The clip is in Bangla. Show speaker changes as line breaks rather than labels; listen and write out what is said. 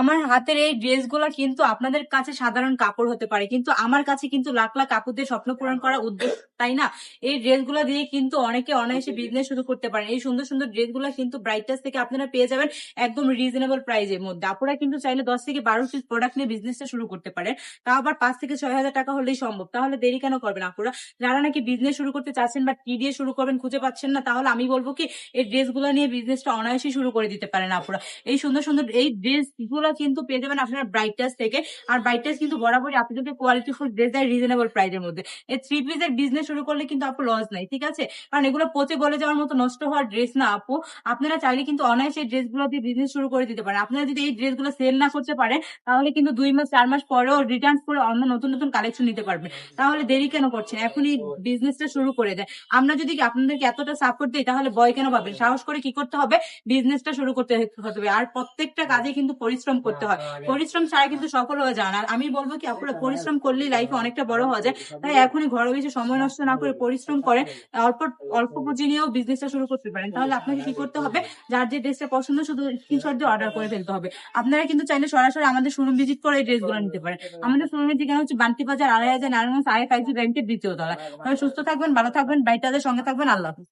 আমার হাতের এই ড্রেসগুলো কিন্তু আপনাদের কাছে সাধারণ কাপড় হতে পারে, কিন্তু আমার কাছে কিন্তু লাখ লাখ কাপড়দের স্বপ্ন পূরণ করার উদ্দেশ্য, তাই না? এই ড্রেসগুলো দিয়ে কিন্তু অনেকে অনায়াসে বিজনেস শুরু করতে পারেন। এই সুন্দর সুন্দর ড্রেসগুলো কিন্তু ব্রাইটাস থেকে আপনারা পেয়ে যাবেন একদম রিজনেবল প্রাইসের মধ্যে। আপনারা কিন্তু চাইলে 10 থেকে 12 পিস প্রোডাক্ট নিয়ে বিজনেসটা শুরু করতে পারেন, তা আবার 5 থেকে 6 হাজার টাকা হলেই সম্ভব। তাহলে দেরি কেন করবেন আপনারা? যারা নাকি বিজনেস শুরু করতে চাচ্ছেন বা কি দিয়ে শুরু করবেন খুঁজে পাচ্ছেন না, তাহলে আমি বলবো কি এই ড্রেসগুলো নিয়ে বিজনেসটা অনায়াসে শুরু করে দিতে পারেন আপনারা। এই সুন্দর সুন্দর এই ড্রেস গুলো কিন্তু পেয়ে যাবেন আপনার ব্রাইটাস থেকে। আর ব্রাইটাস কিন্তু বরাবরই আপনাদেরকে কোয়ালিটিফুল ড্রেস দেয় রিজনেবল প্রাইসের মধ্যে। এই 3 পিসের বিজনেস শুরু করলে কিন্তু আপু লস নাই, ঠিক আছে? কারণ এগুলো পচে গলে যাওয়ার মতো নষ্ট হওয়ার ড্রেস না আপু। আপনারা চাইলে কিন্তু অনায়াসে এই ড্রেসগুলো দিয়ে বিজনেস শুরু করে দিতে পারেন। আপনারা যদি এই ড্রেসগুলো সেল না করতে পারেন, তাহলে কিন্তু 2 মাস 4 মাস পরেও রিটার্ন করে অন্য নতুন নতুন কালেকশন নিতে পারবেন। তাহলে দেরি কেন করছেন? এখনই বিজনেসটা শুরু করে দেয়। আমরা যদি আপনাদেরকে এতটা সাপোর্ট দিই, তাহলে ভয় কেন পাবেন? সাহস করে কি করতে হবে? বিজনেসটা শুরু করতে হবে। আর প্রত্যেকটা কাজে কিন্তু পরিশ্রম করতে হয়। পরিশ্রম ছাড়া কিন্তু সফল হয়ে যান। আর আমি বলবো কি আপনারা পরিশ্রম করলেই লাইফে অনেকটা বড় হওয়া যায়। তাই এখনই ঘরে বসে সময় নষ্ট না করে পরিশ্রম করেন। অল্প অল্প পুঁজি নিয়েও বিজনেসটা শুরু করতে পারেন। তাহলে আপনাকে কি করতে হবে? যার যে ড্রেসটা পছন্দ শুধু স্ক্রিনশট দিয়ে অর্ডার করে ফেলতে হবে। আপনারা কিন্তু চাইলে সরাসরি আমাদের শোরুম ভিজিট করে এই ড্রেসগুলো নিতে পারেন। আমাদের শোরুমের ঠিকানা হচ্ছে বান্টি বাজার 2.5 নারায়ণগঞ্জ, IFIC ব্যাংকের 2য় তলায়। সুস্থ থাকবেন, ভালো থাকবেন, ব্রাইটাদের সঙ্গে থাকবেন। আল্লাহ হাফেজ।